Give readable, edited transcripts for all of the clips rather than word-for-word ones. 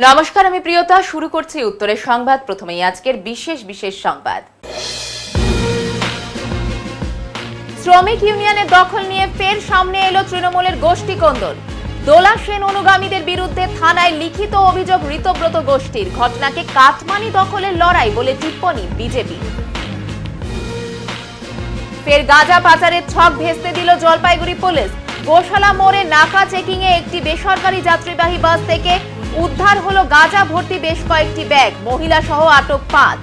নমস্কার, আমি প্রিয়তা। শুরু করছি উত্তরের সংবাদ। প্রথমেই আজকের বিশেষ সংবাদ। শ্রমিক ইউনিয়নের দখল নিয়ে ফের সামনে এলো তৃণমূলের গোষ্ঠী কোন্দল। দোলা সেন অনুগামীদের বিরুদ্ধে থানায় লিখিত অভিযোগ ঋতব্রত গোষ্ঠীর। ঘটনাকে কাটমানি দখলের লড়াই বলে টিপ্পনী বিজেপি। ফের গাঁজা পাচারের ছক ভেস্তে দিল জলপাইগুড়ি পুলিশ। গোশালা মোড়ে নাকা চেকিং এ একটি বেসরকারি যাত্রীবাহী বাস থেকে উদ্ধার হলো গাঁজা ভর্তি বেশ কয়েকটি ব্যাগ। মহিলা সহ আটক 5।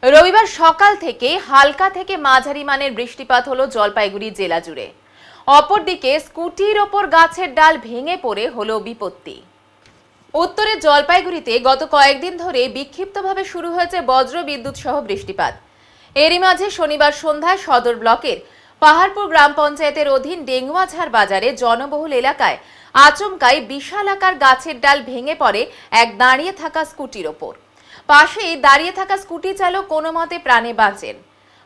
রবিবার সকাল থেকে হালকা থেকে মাঝারি মানের বৃষ্টিপাত হলো জলপাইগুড়ি জেলা জুড়ে। অপরদিকে স্কুটির ওপর গাছের ডাল ভেঙে পড়ে হলো বিপত্তি। উত্তরের জলপাইগুড়িতে গত কয়েকদিন ধরে বিক্ষিপ্তভাবে শুরু হয়েছে বজ্র বিদ্যুৎ সহ বৃষ্টিপাত। এরই মাঝে শনিবার সন্ধ্যায় সদর ব্লকের পাহাড়পুর গ্রাম পঞ্চায়েতের অধীন ডেঙ্গুয়াঝাড় বাজারে জনবহুল এলাকায় আচমকাই বিশাল আকার গাছের ডাল ভেঙে পড়ে এক দাঁড়িয়ে থাকা স্কুটির ওপর। পাশেই দাঁড়িয়ে থাকা স্কুটি চালক কোনো মতে প্রাণে বাঁচেন।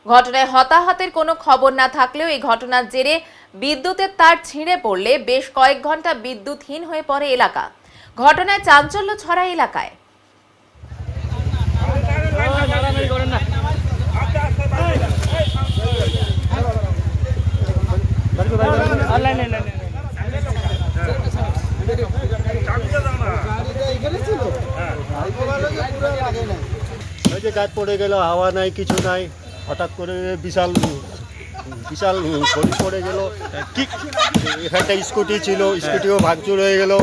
ঘটনায় হতাহতের কোনো খবর না থাকলেও এই ঘটনার জেরে বিদ্যুতের তার ছিঁড়ে পড়লে বেশ কয়েক ঘন্টা বিদ্যুৎহীন হয়ে পড়ে এলাকা। ঘটনায় চাঞ্চল্য ছড়ায় এলাকায়। গাছ পড়ে গেল, হাওয়া নাই, কিছু নাই, হঠাৎ করে বিশাল পড়ে গেল। এখানটা স্কুটি ছিল, স্কুটিও ভাঙচুর হয়ে গেল।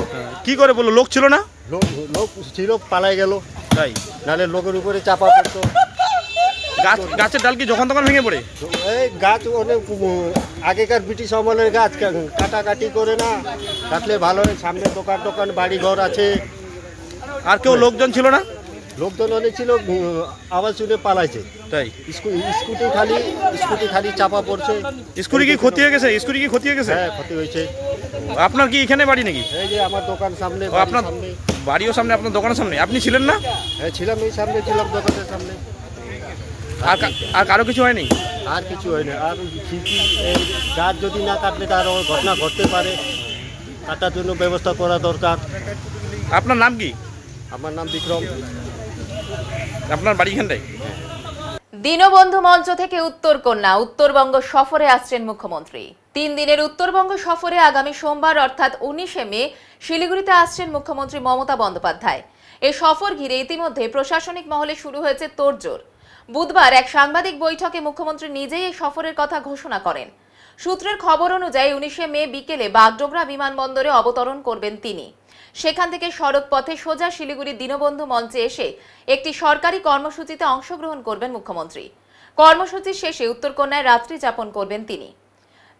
কি করে বললো? লোক ছিল না? লোক ছিল, পালাই গেল। তাই নাহলে লোকের উপরে চাপা পড়তো। গাছের ডাল কি যখন তখন ভেঙে পড়ে? এই গাছ অনেক আগেকার ব্রিটিশ আমলের গাছ, কাটাকাটি করে না কাটলে ভালো হয়। সামনে দোকান বাড়ি ঘর আছে। আর কেউ লোকজন ছিল না? লোকজন অনেক ছিল, আওয়াজ শুনে পালাইছে। তাই স্কুটি খালি চাপা পড়ছে। স্কুটি কি ক্ষতি হয়ে গেছে? হ্যাঁ, ক্ষতি হয়েছে। আপনার কি এখানে বাড়ি নাকি? এই যে আমার দোকান সামনে। আপনার বাড়িও সামনে, আপনার দোকানের সামনে? আপনি ছিলেন না? হ্যাঁ ছিলাম, এই সামনে ছিলাম, দোকানের সামনে। আর কারো কিছু হয়নি? আর কিছু হয়নি। আর গাছ যদি না কাটলে তার ঘটনা ঘটতে পারে। কাটার জন্য ব্যবস্থা করা দরকার। আপনার নাম কি? আমার নাম বিক্রম। আপনার বাড়ি এখানটাই? দীনবন্ধু মঞ্চ থেকে উত্তরকন্যা। উত্তরবঙ্গ সফরে আসছেন মুখ্যমন্ত্রী। 3 দিনের উত্তরবঙ্গ সফরে আগামী সোমবার অর্থাৎ 19শে মে শিলিগুড়িতে আসছেন মুখ্যমন্ত্রী মমতা বন্দ্যোপাধ্যায়। এই সফর ঘিরে ইতিমধ্যে প্রশাসনিক মহলে শুরু হয়েছে তোড়জোড়। বুধবার এক সাংবাদিক বৈঠকে মুখ্যমন্ত্রী নিজেই এই সফরের কথা ঘোষণা করেন। সূত্রের খবর অনুযায়ী 19শে মে বিকেলে বাগডোগরা বিমানবন্দরে অবতরণ করবেন তিনি। সেখান থেকে সড়ক পথে সোজা শিলিগুড়ির দীনবন্ধু মঞ্চে এসে একটি সরকারি কর্মসূচিতে অংশগ্রহণ করবেন মুখ্যমন্ত্রী। কর্মসূচির শেষে উত্তরকন্যায় রাত্রি যাপন করবেন তিনি।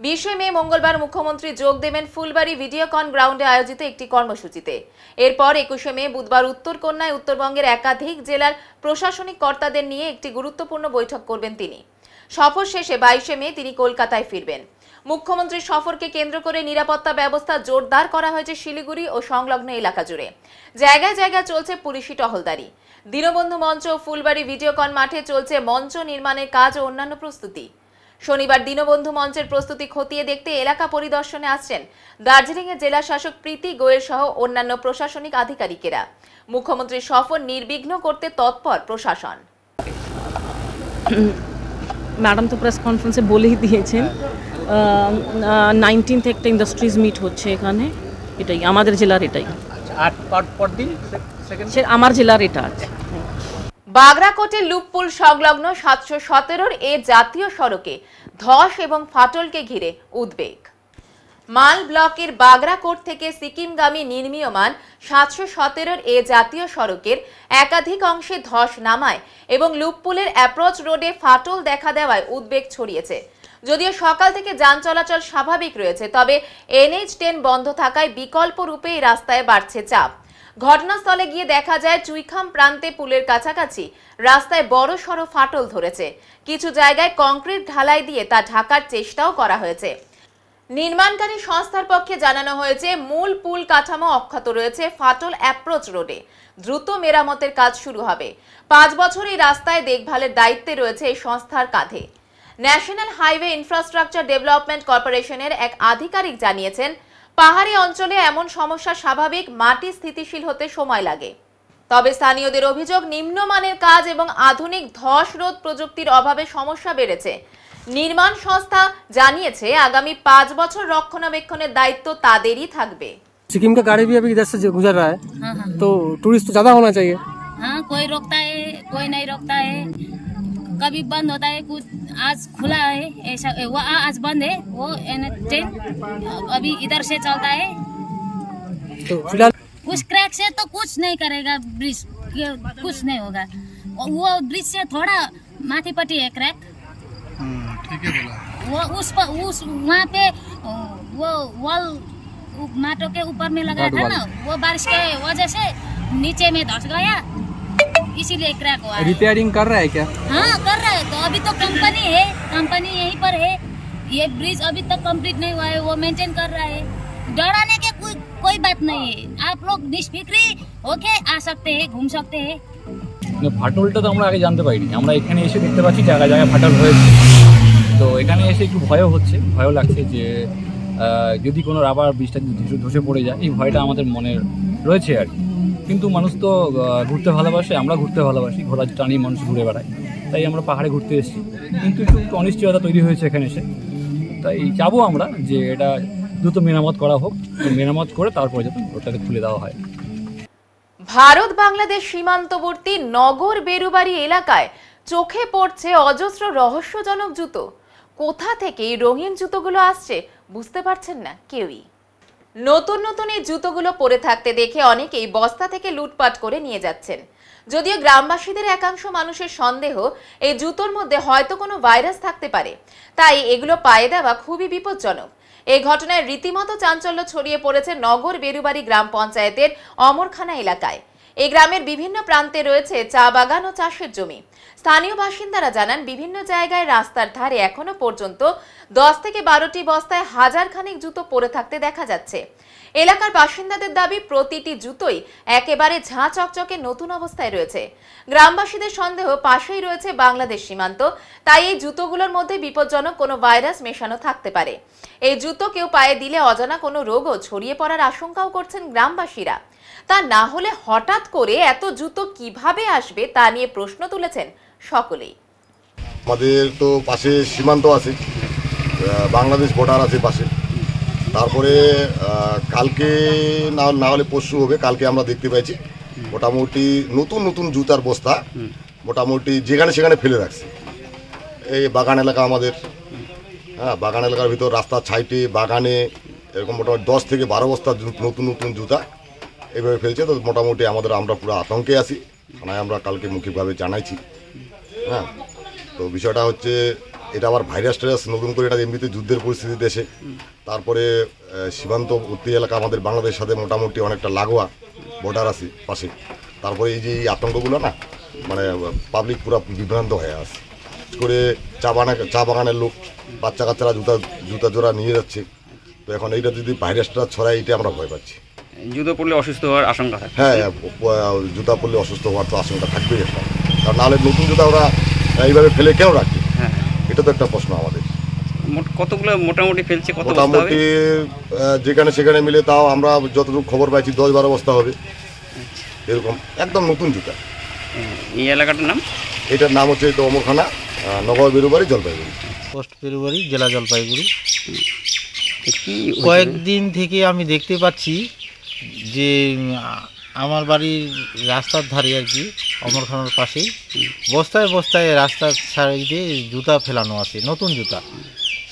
20শে মে মঙ্গলবার মুখ্যমন্ত্রী যোগ দেবেন ফুলবাড়ি ভিডিওকন গ্রাউন্ডে আয়োজিত একটি কর্মসূচিতে। এরপর 21শে মে বুধবার উত্তরকন্যায় উত্তরবঙ্গের একাধিক জেলার প্রশাসনিক কর্তাদের নিয়ে একটি গুরুত্বপূর্ণ বৈঠক করবেন তিনি। সফর শেষে 22শে মে তিনি কলকাতায় ফিরবেন। মুখ্যমন্ত্রীর সফরকে কেন্দ্র করে নিরাপত্তা ব্যবস্থা জোরদার করা হয়েছে শিলিগুড়ি ও সংলগ্ন এলাকা জুড়ে। জায়গায় জায়গায় চলছে পুলিশি টহলদারি। দীনবন্ধু মঞ্চ ও ফুলবাড়ি ভিডিওকন মাঠে চলছে মঞ্চ নির্মাণের কাজ ও অন্যান্য প্রস্তুতি। শনিবার দীনবন্ধু মঞ্চের প্রস্তুতি খতিয়ে দেখতে এলাকা পরিদর্শনে আসছেন দার্জিলিংয়ের জেলা শাসক প্রীতি গোয়েল সহ অন্যান্য প্রশাসনিক আধিকারিকেরা। মুখ্যমন্ত্রীর সফর নির্বিঘ্ন করতে তৎপর প্রশাসন। ম্যাডাম তো প্রেস কনফারেন্সে বলেই দিয়েছেন 19th একটা ইন্ডাস্ট্রিজ মিট হচ্ছে এখানে। এটাই আমাদের জেলার, এটাই আমার জেলার এটা আছে। বাগরাকোটের লুপপুল সংলগ্ন 717 এ জাতীয় সড়কে ধস এবং ফাটলকে ঘিরে উদ্বেগ। মাল ব্লকের বাগরাকোট থেকে সিকিমগামী নির্মীয়মান 717 এ জাতীয় সড়কের একাধিক অংশে ধস নামায় এবং লুপপুলের অ্যাপ্রোচ রোডে ফাটল দেখা দেওয়ায় উদ্বেগ ছড়িয়েছে। যদিও সকাল থেকে যান চলাচল স্বাভাবিক রয়েছে, তবে NH10 বন্ধ থাকায় বিকল্প রূপে এই রাস্তায় বাড়ছে চাপ। ঘটনাস্থলে গিয়ে দেখা যায় চুইখাম প্রান্তে পুলের কাছাকাছি রাস্তায় বড়সড় ফাটল ধরেছে। কিছু জায়গায় কংক্রিট ঢালাই দিয়ে তা ঢাকার চেষ্টাও করা হয়েছে। নির্মাণকারী সংস্থার পক্ষে জানানো হয়েছে মূল পুল কাঠামো অক্ষত রয়েছে, ফাটল অ্যাপ্রোচ রোডে দ্রুত মেরামতের কাজ শুরু হবে। 5 বছর এই রাস্তায় দেখভালের দায়িত্বে রয়েছে এই সংস্থার কাঁধে। ন্যাশনাল হাইওয়ে ইনফ্রাস্ট্রাকচার ডেভেলপমেন্ট কর্পোরেশনের এক আধিকারিক জানিয়েছেন, পাহাড়ি অঞ্চলে এমন সমস্যা স্বাভাবিক, মাটি স্থিতিশীল হতে সময় লাগে। তবে স্থানীয়দের অভিযোগ, নিম্নমানের কাজ এবং আধুনিক ধস রোধ প্রযুক্তির অভাবে সমস্যা বেড়েছে। নির্মাণ সংস্থা জানিয়েছে আগামী 5 বছর রক্ষণাবেক্ষণের दायित्व तादेरই থাকবে। सिक्किम का गाड़ी भी अभी इधर से गुजर रहा है। हाँ हाँ तो टूरिस्ट तो ज्यादा होना चाहिए। हाँ, कोई रोकता है कोई नहीं रोकता है, कभी बंद होता है, कुछ आज खुला है, ऐसा वो आज बंद है, वो ट्रेन अभी इधर से चलता है। तो फिलहाल कुछ क्रैक से तो कुछ नहीं करेगा ब्रिज, कुछ नहीं होगा। वो ब्रिज से थोड़ा माथीपट्टी है क्रैक, ठीक है बोला। वो उस वहाँ पे वो वॉल माटो के ऊपर में लगाया था ना, वो बारिश के वजह से नीचे में धस गया, इसीलिए क्रैक हुआ है। रिपेयरिंग कर रहा है क्या? हाँ कर रहा है, तो अभी तो कंपनी है, कंपनी यहीं पर है, ये ब्रिज अभी तक कंप्लीट नहीं हुआ है, वो मेंटेन कर रहा है। डराने के कोई बात नहीं है, आप लोग निष्फिक्री होके आ सकते हैं, घूम सकते हैं। ফাটলটা তো আমরা আগে জানতে পারিনি, আমরা এখানে এসে দেখতে পাচ্ছি জায়গায় জায়গায় ফাটল হয়েছে। তো এখানে এসে একটু ভয়ও লাগছে যে যদি কোনো রাবার ব্রিজটা ধসে পড়ে যায়, এই ভয়টা আমাদের মনে রয়েছে আর কি। কিন্তু মানুষ তো ঘুরতে ভালোবাসে, আমরা ঘুরতে ভালোবাসি, ঘোড়া টানি মানুষ ঘুরে বেড়ায়, তাই আমরা পাহাড়ে ঘুরতে এসেছি। কিন্তু একটু অনিশ্চয়তা তৈরি হয়েছে এখানে এসে, তাই চাবো আমরা যে এটা দ্রুত মেরামত করা হোক, মেরামত করে তারপরে যাতে ওটাকে খুলে দেওয়া হয়। ভারত বাংলাদেশ সীমান্তবর্তী নগর বেরুবাড়ি এলাকায় চোখে পড়ছে অজস্র রহস্যজনক জুতো। কোথা থেকে এই রঙিন জুতোগুলো আসছে বুঝতে পারছেন না কেউই। নতুন নতুন এই জুতোগুলো পরে থাকতে দেখে অনেকেই বস্তা থেকে লুটপাট করে নিয়ে যাচ্ছেন। যদিও গ্রামবাসীদের একাংশ মানুষের সন্দেহ, এই জুতোর মধ্যে হয়তো কোনো ভাইরাস থাকতে পারে, তাই এগুলো পায়ে দেওয়া খুবই বিপজ্জনক। এই ঘটনায় রীতিমতো চাঞ্চল্য ছড়িয়ে পড়েছে নগর বেরুবাড়ি গ্রাম পঞ্চায়েতের অমরখানা এলাকায়। এই গ্রামের বিভিন্ন প্রান্তে রয়েছে চা বাগান ও চাষের জমি। স্থানীয় বাসিন্দারা জানান, বিভিন্ন জায়গায় রাস্তার ধারে এখনো পর্যন্ত 10 থেকে 12টি বস্তায় হাজার খানেক জুতো পরে থাকতে দেখা যাচ্ছে। এলাকার বাসিন্দাদের দাবি, প্রতিটি জুতোই একেবারে ঝাঁ চকচকে নতুন অবস্থায় রয়েছে। গ্রামবাসীদের সন্দেহ, পাশেই রয়েছে বাংলাদেশ সীমান্ত, তাই এই জুতোগুলোর মধ্যে বিপজ্জনক কোনো ভাইরাস মেশানো থাকতে পারে। এই জুতো কেউ পায়ে দিলে অজানা কোনো রোগও ছড়িয়ে পড়ার আশঙ্কাও করছেন গ্রামবাসীরা। তা না হলে হঠাৎ করে এত জুতো কিভাবে আসবে তা নিয়ে প্রশ্ন তুলেছেন সকলেই। আমাদের তো পাশে সীমান্ত আছে, বাংলাদেশ বর্ডার আছে পাশে। তারপরে কালকে না হলে পরশু হবে, কালকে আমরা দেখতে পাইছি মোটামুটি নতুন নতুন জুতার বস্তা মোটামুটি যেখানে সেখানে ফেলে রাখছে। এই বাগান এলাকা আমাদের, হ্যাঁ বাগান এলাকার ভিতর রাস্তার সাইডে বাগানে এরকম মোটামুটি 10 থেকে 12 বস্তা নতুন নতুন জুতা এইভাবে ফেলছে। তো মোটামুটি আমরা পুরো আতঙ্কে আছি, থানায় আমরা কালকে মৌখিকভাবে জানাইছি। হ্যাঁ, তো বিষয়টা হচ্ছে এটা আবার ভাইরাস টাইরাস নতুন করে, এটা এমনিতে যুদ্ধের পরিস্থিতি দেশে। তারপরে সীমান্তবর্তী এলাকা আমাদের বাংলাদেশের সাথে মোটামুটি অনেকটা লাগোয়া, বর্ডার আছে পাশে। তারপরে এই যে এই আতঙ্কগুলো না, মানে পাবলিক পুরো বিভ্রান্ত হয়ে আছে করে। চা বাগানের লোক, বাচ্চা কাচ্চারা জুতা জোড়া নিয়ে যাচ্ছে। তো এখন এইটা যদি ভাইরাসটা ছড়ায়, এইটা আমরা ভয় পাচ্ছি। জুতো পরলে অসুস্থ হওয়ার আশঙ্কা থাকে। হ্যাঁ, জুতা পরলে অসুস্থ হওয়ার তো আশঙ্কা থাকবেই একটা, কারণ নাহলে নতুন জুতা ওরা এইভাবে ফেলে কেন রাখবে? হ্যাঁ, এটা তো একটা প্রশ্ন আমাদের। কতগুলো মোটামুটি ফেলছে? মোটামুটি যেখানে সেখানে মিলে তাও আমরা যতটুকু খবর পাইছি 10-12 বস্তা হবে এরকম, একদম নতুন জুতা। এই এলাকাটার নাম? এটার নাম হচ্ছে তো অমরখানা, নগর বেরুবাড়ি, জলপাইগুড়ি। পোস্ট বেরুবাড়ি, জেলা জলপাইগুড়ি। কয়েকদিন থেকে আমি দেখতে পাচ্ছি যে আমার বাড়ির রাস্তার ধারে আর কি, অমরখানার পাশেই বস্তায় বস্তায় রাস্তার সাইডে জুতা ফেলানো আছে, নতুন জুতা।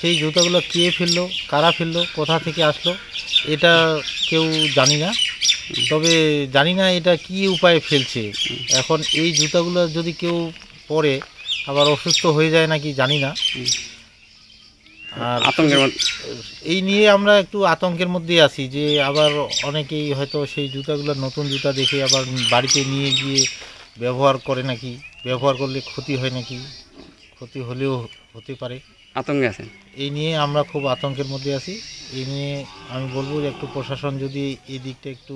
সেই জুতাগুলো কে ফেললো, কারা ফেললো, কোথা থেকে আসলো, এটা কেউ জানি না। তবে জানি না এটা কি উপায়ে ফেলছে। এখন এই জুতাগুলো যদি কেউ পরে আবার অসুস্থ হয়ে যায় নাকি জানি না। আর এই নিয়ে আমরা একটু আতঙ্কের মধ্যে আছি যে আবার অনেকেই হয়তো সেই জুতাগুলো নতুন জুতা দেখে আবার বাড়িতে নিয়ে গিয়ে ব্যবহার করে নাকি, ব্যবহার করলে ক্ষতি হয় নাকি, ক্ষতি হলেও হতে পারে। আতঙ্কে আছেন? এই নিয়ে আমরা খুব আতঙ্কের মধ্যে আছি। এই নিয়ে আমি বলবো যে একটু প্রশাসন যদি এই দিকটা একটু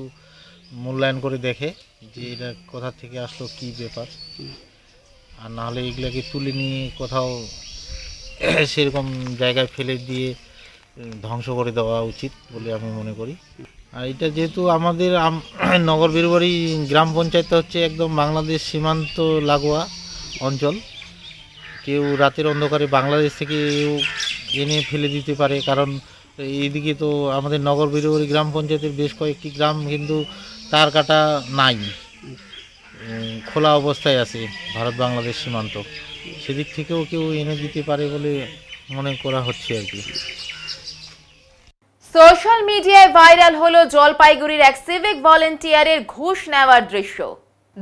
মূল্যায়ন করে দেখে যে এটা কোথা থেকে আসলো, কি ব্যাপার, আর নাহলে এগুলাকে তুলে নিয়ে কোথাও সেরকম জায়গায় ফেলে দিয়ে ধ্বংস করে দেওয়া উচিত বলে আমি মনে করি। আর এটা যেহেতু আমাদের নগর বীরবাড়ি গ্রাম পঞ্চায়েত হচ্ছে একদম বাংলাদেশ সীমান্ত লাগোয়া অঞ্চল, কেউ রাতের অন্ধকারে বাংলাদেশ থেকে এনে ফেলে দিতে পারে। কারণ এইদিকে তো আমাদের নগর বীরবাড়ি গ্রাম পঞ্চায়েতের বেশ কয়েকটি গ্রাম কিন্তু তার কাটা নাই, খোলা অবস্থায় আছে ভারত বাংলাদেশ সীমান্ত, সেদিক থেকেও কেউ এনে দিতে পারে বলে মনে করা হচ্ছে আর কি। সোশ্যাল মিডিয়ায় ভাইরাল হলো জলপাইগুড়ির এক সিভিক ভলেন্টিয়ারের ঘুষ নেওয়ার দৃশ্য।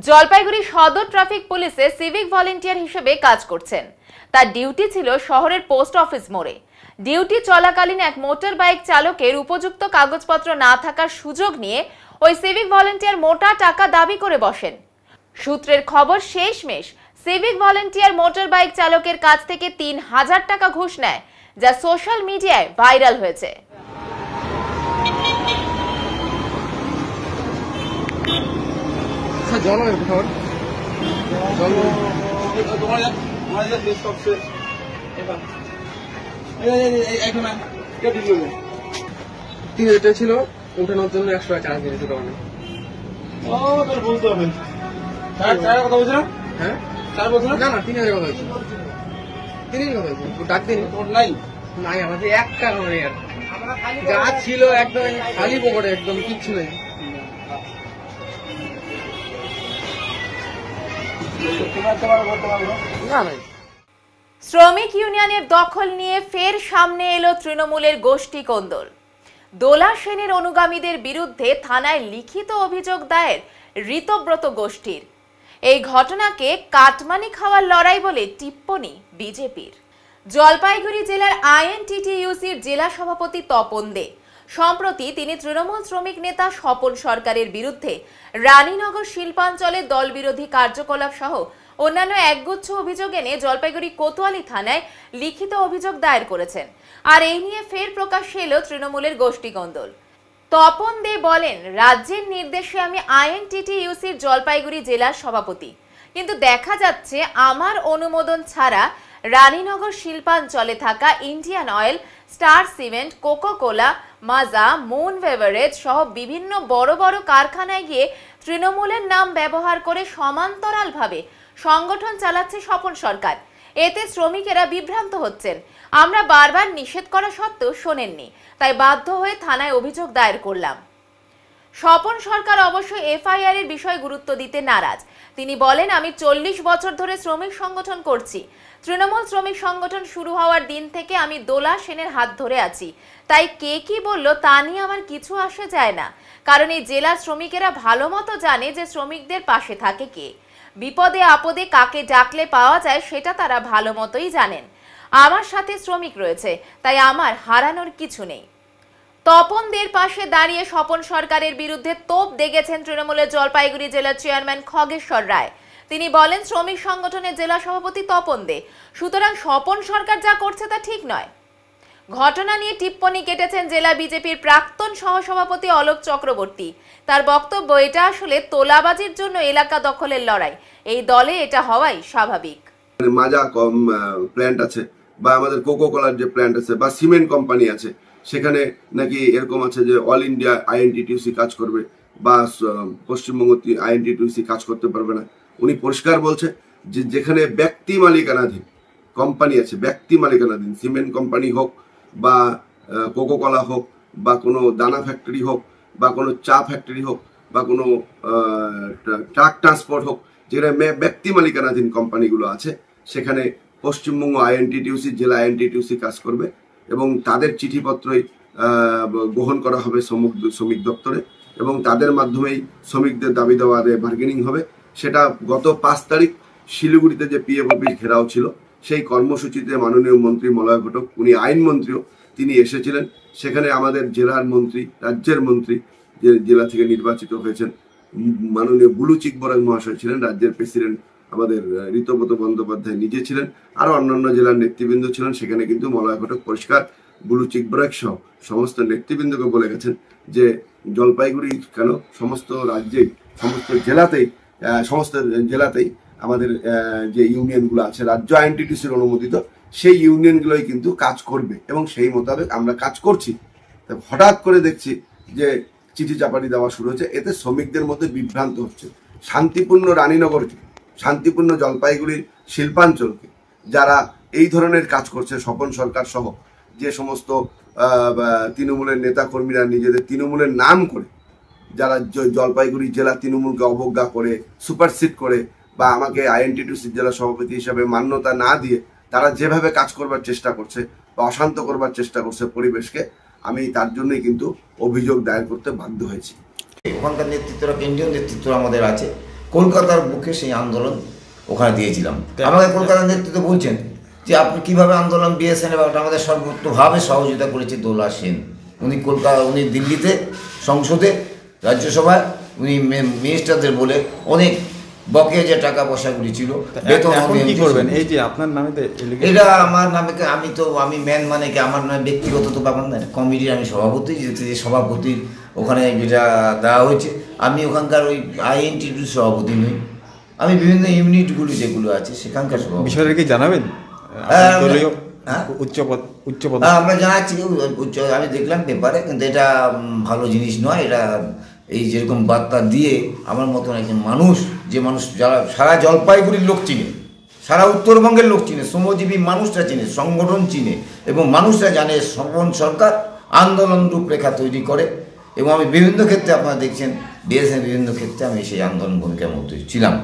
জলপাইগুড়ি সদর ট্রাফিক পুলিশে সিভিক ভলেন্টিয়ার হিসেবে কাজ করছেন। তার ডিউটি ছিল শহরের পোস্ট অফিস মোড়ে। ডিউটি চলাকালীন এক মোটর বাইক চালকের উপযুক্ত কাগজপত্র না থাকার সুযোগ নিয়ে ওই সিভিক ভলেন্টিয়ার মোটা টাকা দাবি করে বসেন। সূত্রের খবর, শেষমেশ সিভিক ভলেন্টিয়ার মোটর বাইক চালকের কাছ থেকে ৩,০০০ টাকা ঘুষ নেয়, যা সোশ্যাল মিডিয়ায় ভাইরাল হয়েছে। ছিল উঠানোর জন্য 100 টাকা চার্জ দিয়েছে দোকানে। বলতে হবে কথা বলছিলাম। হ্যাঁ, চার বলছিলাম না, 3,000 কথা হয়েছে। 3,000 কথা হয়েছে, ডাক দিন নাই নাই আমাদের 1 টাকা নেই। আর যা ছিল একদম খালি পকেটে, একদম কিচ্ছু নেই। শ্রমিক ইউনিয়নের দখল নিয়ে ফের সামনে এলো তৃণমূলের গোষ্ঠী কোন্দল। দোলা সেনের অনুগামীদের বিরুদ্ধে থানায় লিখিত অভিযোগ দায়ের ঋতব্রত গোষ্ঠীর। এই ঘটনাকে কাটমানি খাওয়ার লড়াই বলে টিপ্পনি বিজেপির। জলপাইগুড়ি জেলার আইএনটিটিইউসির জেলা সভাপতি তপন দে সম্প্রতি তিনি তৃণমূল শ্রমিক নেতা স্বপন সরকারের বিরুদ্ধে রানীনগর শিল্পাঞ্চলে দলবিরোধী কার্যকলাপ সহ অন্যান্য একগুচ্ছ অভিযোগ এনে জলপাইগুড়ি কোতোয়ালি থানায় লিখিত অভিযোগ দায়ের করেছেন। আর এই নিয়ে ফের প্রকাশ্যে এলো তৃণমূলের গোষ্ঠী কোন্দল। তপন দে বলেন, রাজ্যের নির্দেশে আমি আইএনটিটিইউসির জলপাইগুড়ি জেলার সভাপতি, কিন্তু দেখা যাচ্ছে আমার অনুমোদন ছাড়া রানীনগর শিল্পাঞ্চলে থাকা Indian oil, star cement, Coca Cola, মাজা, মুন বেভারেজ সহ বিভিন্ন বড় বড় কারখানায় গিয়ে তৃণমূলের নাম ব্যবহার করে সমান্তরালভাবে সংগঠন চালাচ্ছে স্বপন সরকার। এতে শ্রমিকেরা বিভ্রান্ত হচ্ছেন। আমরা বারবার নিষেধ করা সত্ত্বেও শোনেননি, তাই বাধ্য হয়ে থানায় অভিযোগ দায়ের করলাম। স্বপন সরকার অবশ্য এফআইআর এর বিষয়ে গুরুত্ব দিতে নারাজ। তিনি বলেন, আমি 40 বছর ধরে শ্রমিক সংগঠন করছি। তৃণমূল শ্রমিক সংগঠন শুরু হওয়ার দিন থেকে আমি দোলা সেনের হাত ধরে আছি, তাই কে কি বলল তা নিয়ে আমার কিছু আসে যায় না। কারণ এই জেলার শ্রমিকেরা ভালো মতো জানে যে শ্রমিকদের পাশে থাকে কে, বিপদে আপদে কাকে ডাকলে পাওয়া যায় সেটা তারা ভালো মতোই জানেন। আমার সাথে শ্রমিক রয়েছে, তাই আমার হারানোর কিছু নেই। তপনদের পাশে দাঁড়িয়ে স্বপন সরকারের বিরুদ্ধে তোপ দেগেছেন তৃণমূলের জলপাইগুড়ি জেলার চেয়ারম্যান খগেশ্বর রায়। তিনি বলেন, শ্রমিক সংগঠনের জেলা সভাপতি তপন দে, সুতরাং স্বপন সরকার যা করছে তা ঠিক নয়। ঘটনা নিয়ে টিপ্পনি কেটেছেন জেলা বিজেপির প্রাক্তন সহসভাপতি অলোক চক্রবর্তী। তার বক্তব্য, এটা আসলে তোলাবাজির জন্য এলাকা দখলের লড়াই, এই দলে এটা হওয়াই স্বাভাবিক। মাজা প্ল্যান্ট আছে বা আমাদের কোকোকোলার যে প্ল্যান্ট আছে বা সিমেন্ট কোম্পানি আছে, সেখানে নাকি এরকম আছে যে অল ইন্ডিয়া আইএনটিটিউসি কাজ করবে বা পশ্চিমবঙ্গ আইএনটিটিউসি কাজ করতে পারবে না। উনি পরিষ্কার বলছে যে যেখানে ব্যক্তি মালিকানাধীন কোম্পানি আছে, ব্যক্তি মালিকানাধীন সিমেন্ট কোম্পানি হোক বা কোকোকোলা হোক বা কোনো দানা ফ্যাক্টরি হোক বা কোনো চা ফ্যাক্টরি হোক বা কোনো ট্রাক ট্রান্সপোর্ট হোক, যেখানে ব্যক্তি মালিকানাধীন কোম্পানিগুলো আছে, সেখানে পশ্চিমবঙ্গ আইএনটিটিউসি জেলা আইএনটিটিউসি কাজ করবে এবং তাদের চিঠিপত্রই গ্রহণ করা হবে শ্রমিক দপ্তরে এবং তাদের মাধ্যমেই শ্রমিকদের দাবি দেওয়া বার্গেনিং হবে। সেটা গত 5 তারিখ শিলিগুড়িতে যে পিএফ অফিস ঘেরাও ছিল, সেই কর্মসূচিতে মাননীয় মন্ত্রী মলয় ঘটক, উনি আইনমন্ত্রীও, তিনি এসেছিলেন। সেখানে আমাদের জেলার মন্ত্রী, রাজ্যের মন্ত্রী, যে জেলা থেকে নির্বাচিত হয়েছেন, মাননীয় বুলু চিকবরাজ মহাশয় ছিলেন, রাজ্যের প্রেসিডেন্ট আমাদের ঋতব্রত বন্দ্যোপাধ্যায় নিজে ছিলেন, আরও অন্যান্য জেলার নেতৃবৃন্দ ছিলেন। সেখানে কিন্তু মলয় ঘটক পরিষ্কার ব্লু চিক ব্রেক সহ সমস্ত নেতৃবৃন্দকে বলে গেছেন যে জলপাইগুড়ি কেন সমস্ত রাজ্যেই সমস্ত জেলাতেই আমাদের যে ইউনিয়নগুলো আছে রাজ্য আইএনটিটিউসির অনুমোদিত, সেই ইউনিয়নগুলোই কিন্তু কাজ করবে এবং সেই মোতাবেক আমরা কাজ করছি। হঠাৎ করে দেখছি যে চিঠি চাপাটি দেওয়া শুরু হচ্ছে, এতে শ্রমিকদের মধ্যে বিভ্রান্ত হচ্ছে। শান্তিপূর্ণ রানীনগরকে, শান্তিপূর্ণ জলপাইগুড়ির শিল্পাঞ্চলকে যারা এই ধরনের কাজ করছে, স্বপন সরকার সহ যে সমস্ত তৃণমূলের নেতাকর্মীরা নিজেদের তৃণমূলের নাম করে যারা জলপাইগুড়ি জেলা তৃণমূলকে অবজ্ঞা করে, সুপারসিড করে বা আমাকে আইএনটিটিউসি জেলা সভাপতি হিসাবে মান্যতা না দিয়ে তারা যেভাবে কাজ করবার চেষ্টা করছে বা অশান্ত করবার চেষ্টা করছে পরিবেশকে, আমি তার জন্যই কিন্তু অভিযোগ দায়ের করতে বাধ্য হয়েছি। ওখানকার নেতৃত্বরা, কেন্দ্রীয় নেতৃত্ব আমাদের আছে, কলকাতার বুকে সেই আন্দোলন ওখানে দিয়েছিলাম। আমাদের কলকাতার নেতৃত্ব বলছেন যে আপনি কীভাবে আন্দোলন বিএসএনএল আমাদের সর্বত্রভাবে সহযোগিতা করেছে দোলা সেন। উনি দিল্লিতে সংসদে রাজ্যসভায় উনি মিনিস্টারদের বলে অনেক বকেয়া যে টাকা পয়সাগুলি ছিল বেতন কি করবেন, এই যে আপনার নামে এটা আমার নামে, আমি ম্যান মানে কি আমার নামে ব্যক্তিগত তো ব্যাপার না, কমিটির আমি সভাপতি, যে সভাপতির ওখানে যেটা দেওয়া হয়েছে, আমি ওখানকার ওই আইএনটিটিউর সভাপতি নই, আমি বিভিন্ন ইউনিটগুলি যেগুলো আছে সেখানকার সভাপতি। বিষয়টা কি জানাবেন? আমরা জানাচ্ছি, আমি দেখলাম পেপারে, কিন্তু এটা ভালো জিনিস নয়। এটা এই যেরকম বার্তা দিয়ে আমার মতন একজন মানুষ, যে মানুষ যারা সারা জলপাইগুড়ির লোক চিনে, সারা উত্তরবঙ্গের লোক চিনে, শ্রমজীবী মানুষরা চিনে, সংগঠন চিনে এবং মানুষরা জানে স্বপন সরকার আন্দোলন রূপরেখা তৈরি করে। এবং আমি বিভিন্ন ক্ষেত্রে আপনারা দেখছেন বিএসএন বিভিন্ন ক্ষেত্রে আমি সেই আন্দোলন ভূমিকার মধ্যে ছিলাম।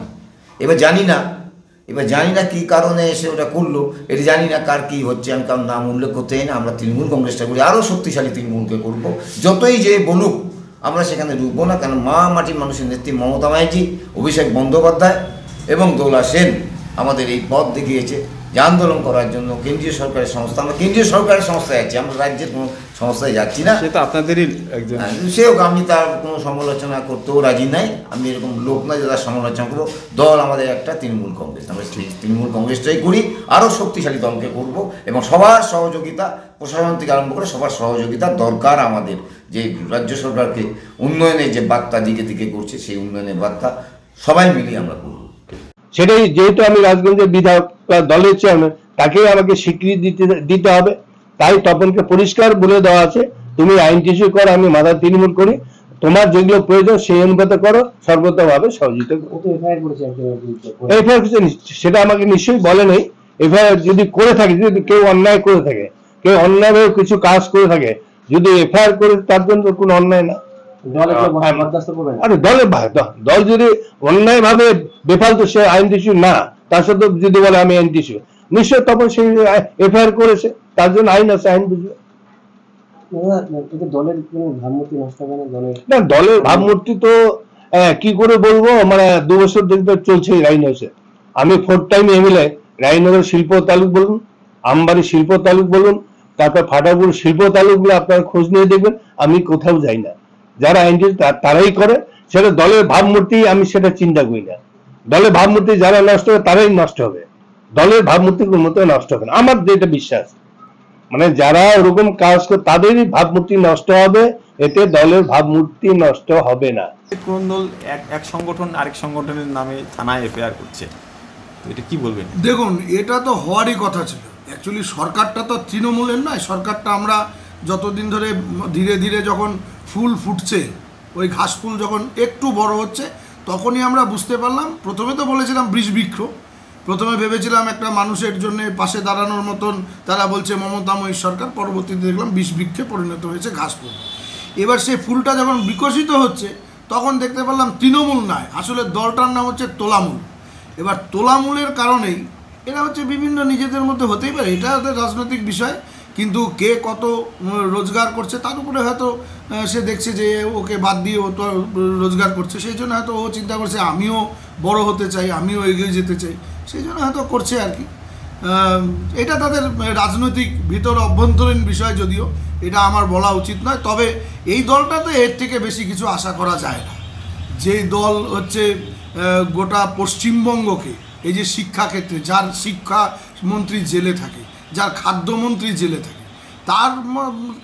এবার জানি না কী কারণে এসে ওটা করলো, এটা জানি না কার কী হচ্ছে, আমি কারণ নাম উল্লেখ করতে চাই না। আমরা তৃণমূল কংগ্রেসটা করি, আরও শক্তিশালী তৃণমূলকে করব, যতই যে বলুক আমরা সেখানে ঢুকবো না। কারণ মাটির মানুষের নেত্রী মমতা ব্যানার্জি, অভিষেক বন্দ্যোপাধ্যায় এবং দোলা সেন আমাদের এই পথ দেখিয়েছে যে আন্দোলন করার জন্য কেন্দ্রীয় সরকারের সংস্থা, আমরা কেন্দ্রীয় সরকারের সংস্থায় যাচ্ছি, আমরা রাজ্যের কোনো সংস্থায় যাচ্ছি না। সেটা আপনাদেরই একজন, সেও আমি তার কোনো সমালোচনা করতেও রাজি নাই। আমি এরকম লোক না যে তার সমালোচনা করবো। দল আমাদের একটা তৃণমূল কংগ্রেস, আমরা তৃণমূল কংগ্রেসটাই করি, আরও শক্তিশালী দলকে করব এবং সবার সহযোগিতা, প্রশাসন থেকে আরম্ভ করে সবার সহযোগিতা দরকার আমাদের। যে রাজ্য সরকারকে উন্নয়নের যে বার্তা দিকে দিকে করছে, সেই উন্নয়নের বার্তা সবাই মিলিয়ে আমরা করব। সেটাই, যেহেতু আমি রাজগঞ্জের বিধায়ক দলের চেয়ারম্যান, তাকেই আমাকে স্বীকৃতি দিতে হবে। তাই তপনকে পরিষ্কার বলে দেওয়া আছে, তুমি আইএনটিসি করো, আমি মাদার তৃণমূল করি, তোমার যেগুলো প্রয়োজন সেই অনুপাতে করো, সর্বতভাবে সহযোগিতা করো। এফআইআর সেটা আমাকে নিশ্চয়ই বলে নেই। এফআইআর যদি করে থাকে, যদি কেউ অন্যায় করে থাকে, কেউ অন্যায়ভাবে কিছু কাজ করে থাকে, যদি এফআইআর করে তার জন্য কোনো অন্যায় না। আরে দল যদি অন্যায় ভাবে বেফাল, তো সে আইএনটিসি না, তার সাথে যদি বলে আমি আইএনটিসি, নিশ্চয় তখন সেই এফআইআর করেছে, তার জন্য আইন আছে, আইন বুঝবে না। দলের ভাবমূর্তি তো কি করে বলবো, মানে 2 বছর দেখতে চলছে রাইন হাউসে। আমি 4th টাইম এমএলএ, রাইনগর শিল্প তালুক বলুন, আমবাড়ি শিল্প তালুক বলুন, তারপর ফাটাপুর শিল্প তালুকগুলো আপনারা খোঁজ নিয়ে দেখবেন, আমি কোথাও যাই না। যারা আইনটি তারাই করে, সেটা দলের ভাবমূর্তি, আমি সেটা চিন্তা করি না। দলের ভাবমূর্তি যারা নষ্ট হবে তারাই নষ্ট হবে, দলের ভাবমূর্তি কোনো মতো নষ্ট হবে না, আমার যেটা বিশ্বাস। মানে যারা ওরকম কাজ করে তাদেরই ভাবমূর্তি নষ্ট হবে, এতে দলের ভাবমূর্তি নষ্ট হবে না। কোন দল এক সংগঠন আরেক সংগঠনের নামে থানায় এফআইআর করছে, এটা কি বলবেন? দেখুন, এটা তো হওয়ারই কথা ছিল। অ্যাকচুয়ালি সরকারটা তো তৃণমূলের নয়, সরকারটা আমরা যতদিন ধরে ধীরে ধীরে যখন ফুল ফুটছে, ওই ঘাস ফুল যখন একটু বড় হচ্ছে, তখনই আমরা বুঝতে পারলাম। প্রথমে তো বলেছিলাম বৃক্ষবৃক্ষ, প্রথমে ভেবেছিলাম একটা মানুষের জন্য পাশে দাঁড়ানোর মতন, তারা বলছে মমতাময়ী সরকার, পরবর্তীতে দেখলাম বৃক্ষে পরিণত হয়েছে ঘাস ফুল। এবার সেই ফুলটা যখন বিকশিত হচ্ছে, তখন দেখতে পারলাম তৃণমূল নয়, আসলে দলটার নাম হচ্ছে তোলামূল। এবার তোলামূলের কারণেই এরা হচ্ছে বিভিন্ন নিজেদের মধ্যে হতেই পারে, এটা ওদের রাজনৈতিক বিষয়, কিন্তু কে কত রোজগার করছে তার উপরে হয়তো সে দেখছে যে ওকে বাদ দিয়ে ও তো রোজগার করছে, সেই জন্য হয়তো ও চিন্তা করছে আমিও বড় হতে চাই, আমিও এগিয়ে যেতে চাই, সেই জন্য হয়তো করছে আর কি। এটা তাদের রাজনৈতিক ভিতর অভ্যন্তরীণ বিষয়, যদিও এটা আমার বলা উচিত নয়। তবে এই দলটাতে এর থেকে বেশি কিছু আশা করা যায় না। যেই দল হচ্ছে গোটা পশ্চিমবঙ্গকে এই যে শিক্ষাক্ষেত্রে যার শিক্ষামন্ত্রী জেলে থাকে, যার খাদ্যমন্ত্রী জেলে থাকে, তার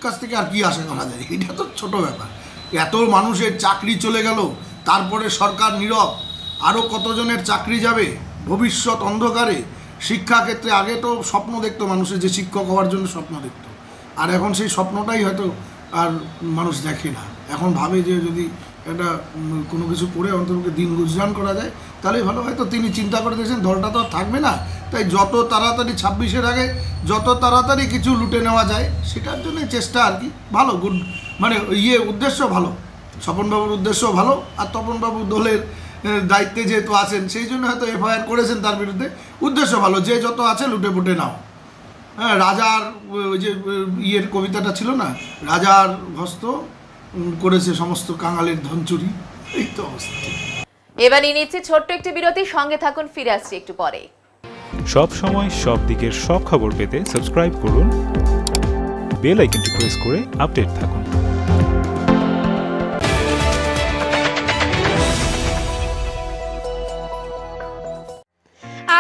কাছ থেকে আর কি আশা করা যায়? এটা তো ছোট ব্যাপার। এত মানুষের চাকরি চলে গেল, তারপরে সরকার নীরব। আরও কতজনের চাকরি যাবে ভবিষ্যৎ অন্ধকারে। শিক্ষাক্ষেত্রে আগে তো স্বপ্ন দেখতো মানুষের, যে শিক্ষক হওয়ার জন্য স্বপ্ন দেখতো, আর এখন সেই স্বপ্নটাই হয়তো আর মানুষ দেখে না। এখন ভাবে যে যদি একটা কোনো কিছু করে অন্তত দিন গুজরান করা যায় তাহলেই ভালো। হয়তো তিনি চিন্তা করে দিয়েছেন দলটা তো থাকবে না, তাই যত তাড়াতাড়ি 26-এর আগে যত তাড়াতাড়ি কিছু লুটে নেওয়া যায় সেটার জন্য চেষ্টা আর কি। ভালো, গুড, মানে উদ্দেশ্য ভালো, স্বপনবাবুর উদ্দেশ্য ভালো। আর তপনবাবু দলের দায়িত্বে যেহেতু আছেন সেই জন্য হয়তো এফআইআর করেছেন তার বিরুদ্ধে। উদ্দেশ্য ভালো, যে যত আছে লুটে পুটে নাও। হ্যাঁ, রাজার ওই যে কবিতাটা ছিল না, রাজার হস্ত করেছে সমস্ত কাঙালের ধন চুরি, এই তো অবস্থা। এবার নিয়ে নিচ্ছি ছোট্ট একটি বিরতি, সঙ্গে থাকুন, ফিরে আসছি একটু পরে। সব সময় সব দিকের সব খবর পেতে সাবস্ক্রাইব করুন, বেল আইকনটি প্রেস করে আপডেট থাকুন।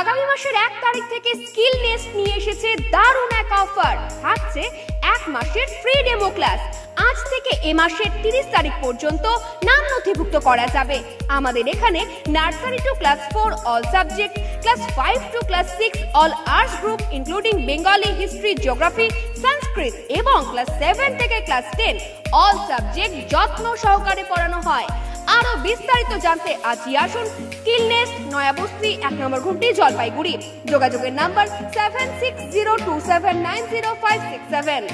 আগামী মাসের 1 তারিখ থেকে স্কিল নেস্ট নিয়ে এসেছে দারুণ এক অফার। থাকছে 1 মাসের ফ্রি ডেমো ক্লাস। আজ থেকে এ মাসের 30 তারিখ পর্যন্ত নাম নথিভুক্ত করা যাবে। আমাদের এখানে nursery to class 4 all subject, class 5 to class 6 all arts group including Bengali, history, geography, Sanskrit এবং ক্লাস 7 থেকে ক্লাস 10 অল সাবজেক্ট যত্ন সহকারে পড়ানো হয়। আরো বিস্তারিত জানতে আজই আসুন স্কিল নেস্ট, নয়াবস্তি, 1 নম্বর ঘুমটি, জলপাইগুড়ি। যোগাযোগের নাম্বার 7602790567।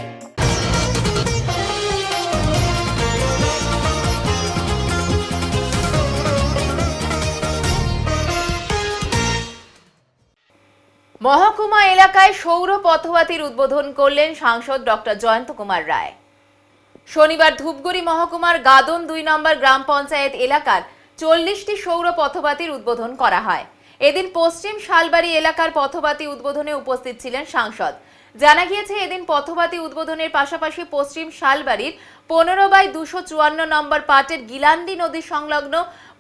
মহকুমা এলাকায় সৌর পথবাতির উদ্বোধন করলেন সাংসদ ডক্টর জয়ন্ত কুমার রায়। শনিবার ধূপগুড়ি মহকুমার গাদন 2 নম্বর গ্রাম পঞ্চায়েত এলাকার 40টি সৌর পথবাতির উদ্বোধন করা হয়। এদিন পশ্চিম শালবাড়ি এলাকার পথবাতি উদ্বোধনে উপস্থিত ছিলেন সাংসদ। জানা গিয়েছে এদিন পথবাতি উদ্বোধনের পাশাপাশি পশ্চিম শালবাড়ির 15/254 নম্বর পাটের গিলান্ডি নদী সংলগ্ন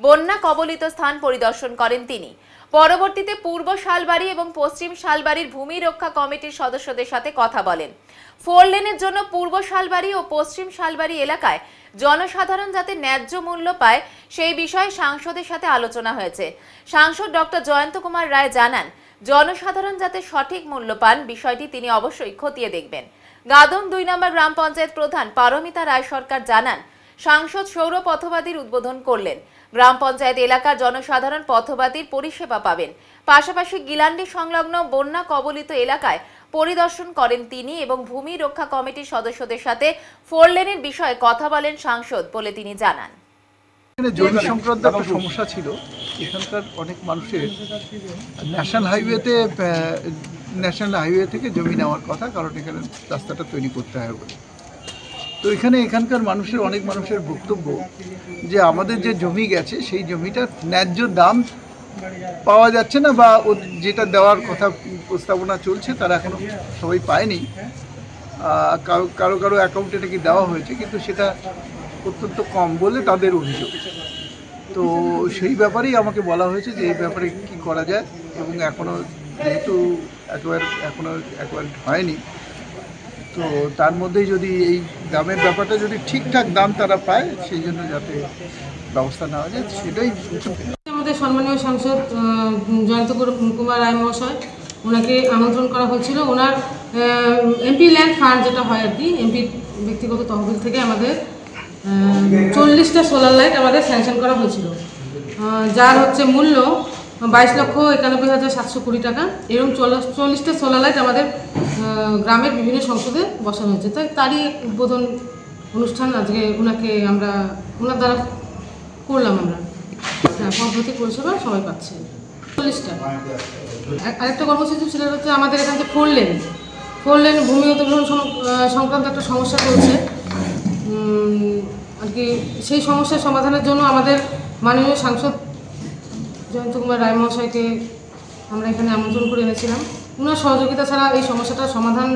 বন্যা কবলিত স্থান পরিদর্শন করেন তিনি। পরবর্তীতে পূর্ব শালবাড়ি এবং পশ্চিম শালবাড়ির ভূমি রক্ষা কমিটির সদস্যদের সাথে কথা বলেন। 4 লেনের জন্য পূর্ব শালবাড়ি ও পশ্চিম শালবাড়ি এলাকায় জনসাধারণ যাতে ন্যায্য মূল্য পায় সেই বিষয়ে সাংসদের সাথে আলোচনা হয়েছে। সাংসদ ডক্টর জয়ন্ত কুমার রায় জানান, জনসাধারণ যাতে সঠিক মূল্য পান বিষয়টি তিনি অবশ্যই খতিয়ে দেখবেন। গাদন 2 নম্বর গ্রাম পঞ্চায়েত প্রধান পারমিতা রায় সরকার জানান, সাংসদ সৌর পথবাতির উদ্বোধন করলেন। গ্রাম পঞ্চায়েত এলাকার জনসাধারণ পথবাতির পরিষেবা পাবেন। পাশাপাশি গিলান্ডি সংলগ্ন বন্যা কবলিত এলাকায় পরিদর্শন করেন তিনি এবং ভূমি রক্ষা কমিটির সদস্যদের সাথে 4 লেনের বিষয়ে কথা বলেন সাংসদ বলে তিনি জানান। জমি সংক্রান্ত একটা সমস্যা ছিল। এখানকার অনেক মানুষের ন্যাশনাল হাইওয়ে থেকে জমি নেওয়ার কথা, কারণ এখানে রাস্তাটা তৈরি করতে হবে বলে। তো এখানকার অনেক মানুষের বক্তব্য যে আমাদের যে জমি গেছে সেই জমিটার ন্যায্য দাম পাওয়া যাচ্ছে না, বা যেটা দেওয়ার কথা প্রস্তাবনা চলছে তারা এখনো সবাই পায়নি। কারো অ্যাকাউন্টে নাকি দেওয়া হয়েছে, কিন্তু সেটা অত্যন্ত কম বলে তাদের অভিযোগ। তো সেই ব্যাপারেই আমাকে বলা হয়েছে যে এই ব্যাপারে কি করা যায়, এবং এখনও যেহেতু একবার হয়নি, তো তার মধ্যেই যদি এই দামের ব্যাপারটা যদি ঠিকঠাক দাম তারা পায় সেই জন্য যাতে ব্যবস্থা নেওয়া যায় সেটাই। আমাদের সম্মানীয় সাংসদ জয়ন্ত কুমার রায় মহাশয়, ওনাকে আমন্ত্রণ করা হয়েছিল। ওনার এমপি ল্যান্ড ফান্ড যেটা হয় আর কি, এমপি ব্যক্তিগত তহবিল থেকে আমাদের 40টা সোলার লাইট আমাদের স্যাংশন করা হয়েছিল, যার হচ্ছে মূল্য 22,91,720 টাকা। এরকম 40টা সোলার লাইট আমাদের গ্রামের বিভিন্ন সংসদে বসানো হয়েছে। তাই তারই উদ্বোধন অনুষ্ঠান আজকে ওনার দ্বারা করলাম আমরা। হ্যাঁ, পদ্ধতি পরিষেবা সবাই পাচ্ছে 40টা। আরেকটা কর্মসূচি ছিল হচ্ছে আমাদের এখান থেকে 4 লেন ভূমি অধিগ্রহণ সংক্রান্ত একটা সমস্যা চলছে আর কি। সেই সমস্যার সমাধানের জন্য আমাদের মাননীয় সাংসদ জয়ন্ত কুমার রায় মহাশয়কে আমরা এখানে আমন্ত্রণ করে এনেছিলাম। ওনার সহযোগিতা ছাড়া এই সমস্যাটার সমাধান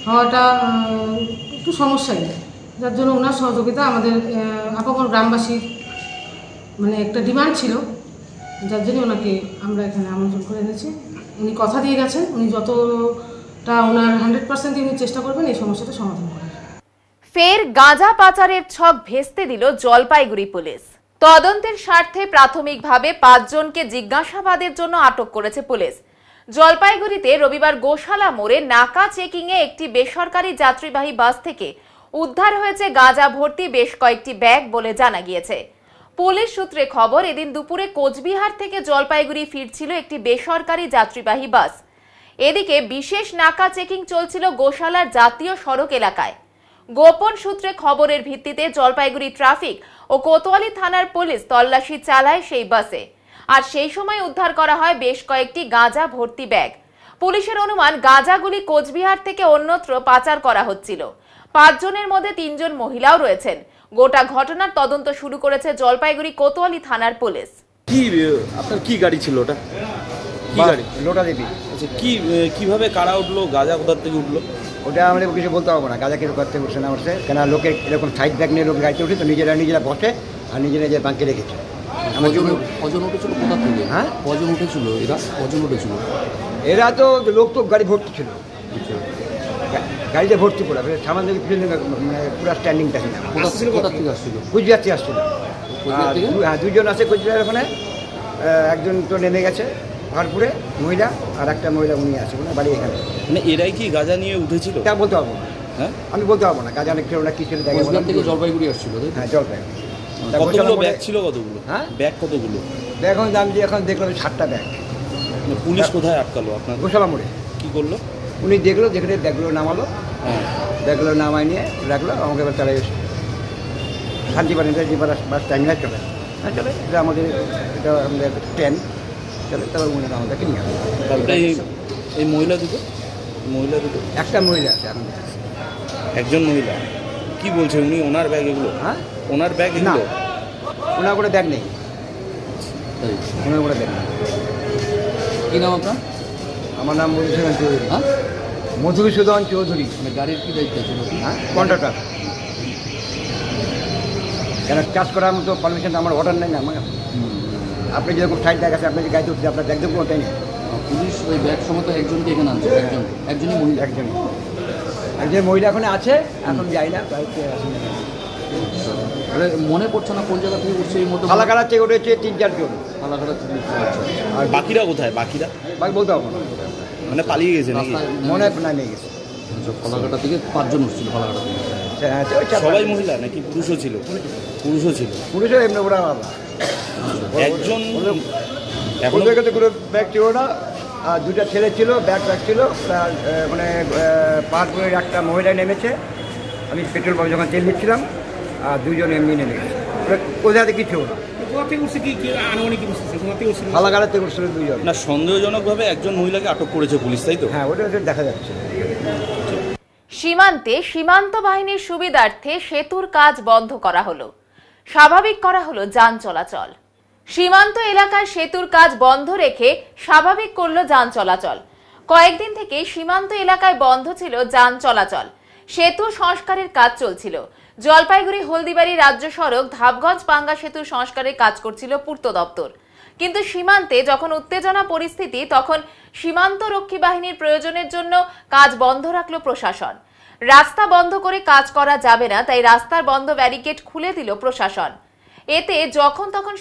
হওয়াটা একটু সমস্যাই, যার জন্য ওনার সহযোগিতা আমাদের আপামর গ্রামবাসীর মানে একটা ডিমান্ড ছিল, যার জন্য ওনাকে আমরা এখানে আমন্ত্রণ করে এনেছি। উনি কথা দিয়ে গেছেন উনি যতটা ওনার 100% উনি চেষ্টা করবেন এই সমস্যাটা সমাধান করার। ফের গাঁজা পাচারের ছক ভেস্তে দিল জলপাইগুড়ি পুলিশ। তদন্তের স্বার্থে প্রাথমিকভাবে 5 জনকে জিজ্ঞাসাবাদের জন্য আটক করেছে পুলিশ। জলপাইগুড়িতে রবিবার গোশালা মোড়ে নাকা চেকিংয়ে একটি বেসরকারি যাত্রীবাহী বাস থেকে উদ্ধার হয়েছে গাঁজা ভর্তি বেশ কয়েকটি ব্যাগ বলে জানা গিয়েছে। পুলিশ সূত্রে খবর, এদিন দুপুরে কোচবিহার থেকে জলপাইগুড়ি ফিরছিল একটি বেসরকারি যাত্রীবাহী বাস। এদিকে বিশেষ নাকা চেকিং চলছিল গোশালার জাতীয় সড়ক এলাকায়। গোপন সূত্রে খবরের ভিত্তিতে জলপাইগুড়ি ট্রাফিক ও কোতোয়ালি থানার পুলিশ তল্লাশি চালায় সেই বাসে। আর সেই সময় উদ্ধার করা হয় বেশ কয়েকটি গাঁজা ভর্তি ব্যাগ। পুলিশের অনুমান গাঁজাগুলি কোচবিহার থেকে অন্যত্র পাচার করা হচ্ছিল। 5 জনের মধ্যে 3 জন মহিলাও রয়েছেন। গোটা ঘটনার তদন্ত শুরু করেছে জলপাইগুড়ি কোতোয়ালি থানার পুলিশ। কি আপনার কি গাড়ি ছিল ওটা? কি গাড়ি? লোটা দেবী। আচ্ছা, কিভাবে কারা উঠলো, গাঁজা কোথার থেকে উঠলো? ওটা আমরা কিছু বলতে পারবো না, গাঁজা কেউ করতে উঠছে না উঠছে, কেন লোকে এরকম সাইড ব্যাগ নিয়ে লোক গাড়িতে উঠে তো নিজেরা বসে আর নিজেরা বাঁকে রেখেছে। কজন উঠেছিল কোথা থেকে? হ্যাঁ, কজন উঠেছিল এরা? কজন উঠেছিল এরা? তো লোক তো গাড়ি ভর্তি ছিল, গাড়িতে ভর্তি পুরো সামান থেকে মানে পুরো স্ট্যান্ডিং থাকে না। কোথা থেকে আসছিল? কুচবিহার থেকে আসছিল। হ্যাঁ, 2 জন আছে কুচবিহার ওখানে, একজন তো নেমে গেছে পাহাড়পুরে মহিলা, আর একটা মহিলা উনি আছে ওনার বাড়ি এখানে। মানে এরাই কি গাঁজা নিয়ে উঠেছিল? তা বলতে পারবো না। হ্যাঁ, আমি বলতে পারবো না গাঁজা ছিল না কি ছিল। কোচবিহার থেকে জলপাইগুড়ি আসছিল? হ্যাঁ, জলপাইগুড়ি। কতগুলো ব্যাগ ছিল? কতগুলো? হ্যাঁ, ব্যাগ কতগুলো? ব্যাগ এখন দেখলাম 7টা ব্যাগ। পুলিশ কোথায় আটকালো আপনার? গোশালা মোড়ে। কি করলো? উনি দেখলো, দেখে ব্যাগগুলো নামালো। হ্যাঁ, ব্যাগগুলো নামাই নিয়ে রাখলো। আমাকে এবার তারা শান্তিবাড়ি বাস টাইমিনার চলে। হ্যাঁ, চলে, এটা আমাদের এটা আমাদের ট্রেন চলে। তারপর উনি আমাদেরকে নিয়ে আসবে। এই মহিলা দুটো একটা মহিলা আছে এখন। একজন মহিলা কি বলছে? উনি ওনার ব্যাগ এগুলো? হ্যাঁ, ওনার ব্যাগ এগুলো? ওনার করে ব্যাগ নেই, ওনার করে ব্যাগ নেই। কি নাম আপনার? আমার নাম মধুসূদন চৌধুরী। হ্যাঁ, মধুসূদন চৌধুরী। গাড়ির কি দায়িত্ব আছে? হ্যাঁ, কন্ট্রাক্টর। কেন চাষ করার মতো পারমিশন আমার অর্ডার নেই না আমার। আপনি যেরকম সাইড ব্যাগ আছে, আপনি যে গাড়িতে উঠছে আপনার ব্যাগ দেখবো, ওটাই নেই। পুলিশ ওই ব্যাগ সময় একজনকে এখানে আনছে? একজনই মহিলা? একজন মহিলা এখন আছে, এখন যাই না। মনে পড়ছে না কোন জায়গা থেকে উঠছে। এই মধ্যে ফালাকাটা থেকে উঠেছে 3-4 জন। ফালাকাটা থেকে। আর বাকিরা কোথায়? বাকি বলতে পারবো না, মানে পালিয়ে গেছে নাকি? মনে না নিয়ে গেছে। ফালাকাটা থেকে 5 জন উঠছিল ফালাকাটা থেকে। সবাই মহিলা নাকি পুরুষও ছিল? পুরুষও এমনি ওরা একজন। এখন কোনো ব্যাগ ছিল না, আর 2টা ছেলে ছিল, ব্যাগ রাখছিল। মানে পাহাড়পুরের একটা মহিলা নেমেছে, আমি পেট্রোল পাম্পে যখন তেল নিচ্ছিলাম, আর 2 জন এমনি নেমে গেছে। কোথাতে কিছু না, ফালাকাটা থেকে উঠছিল 2 জন। না, সন্দেহজনকভাবে একজন মহিলাকে আটক করেছে পুলিশ, তাই তো? হ্যাঁ, ওটা দেখা যাচ্ছে। সীমান্ত বাহিনীর সুবিধার্থে সেতুর কাজ বন্ধ করা হলো, স্বাভাবিক করা হলো যান চলাচল। সীমান্ত এলাকার সেতুর কাজ বন্ধ রেখে স্বাভাবিক করলো যান চলাচল। কয়েকদিন থেকে সীমান্ত এলাকায় বন্ধ ছিল যান চলাচল। সেতু সংস্কারের কাজ চলছিল। জলপাইগুড়ি হলদিবাড়ি রাজ্য সড়ক ধাপগঞ্জ পাঙ্গা সেতুর সংস্কারের কাজ করছিল পূর্ত দপ্তর। কিন্তু সীমান্তে যখন উত্তেজনা পরিস্থিতি, তখন সীমান্ত রক্ষী বাহিনীর প্রয়োজনের জন্য কাজ বন্ধ রাখলো প্রশাসন। রাস্তা বন্ধ করে কাজ করা যাবে না, তাই রাস্তার বন্ধ ব্যারিকেড খুলে দিল প্রশাসন। এতে যখন তখন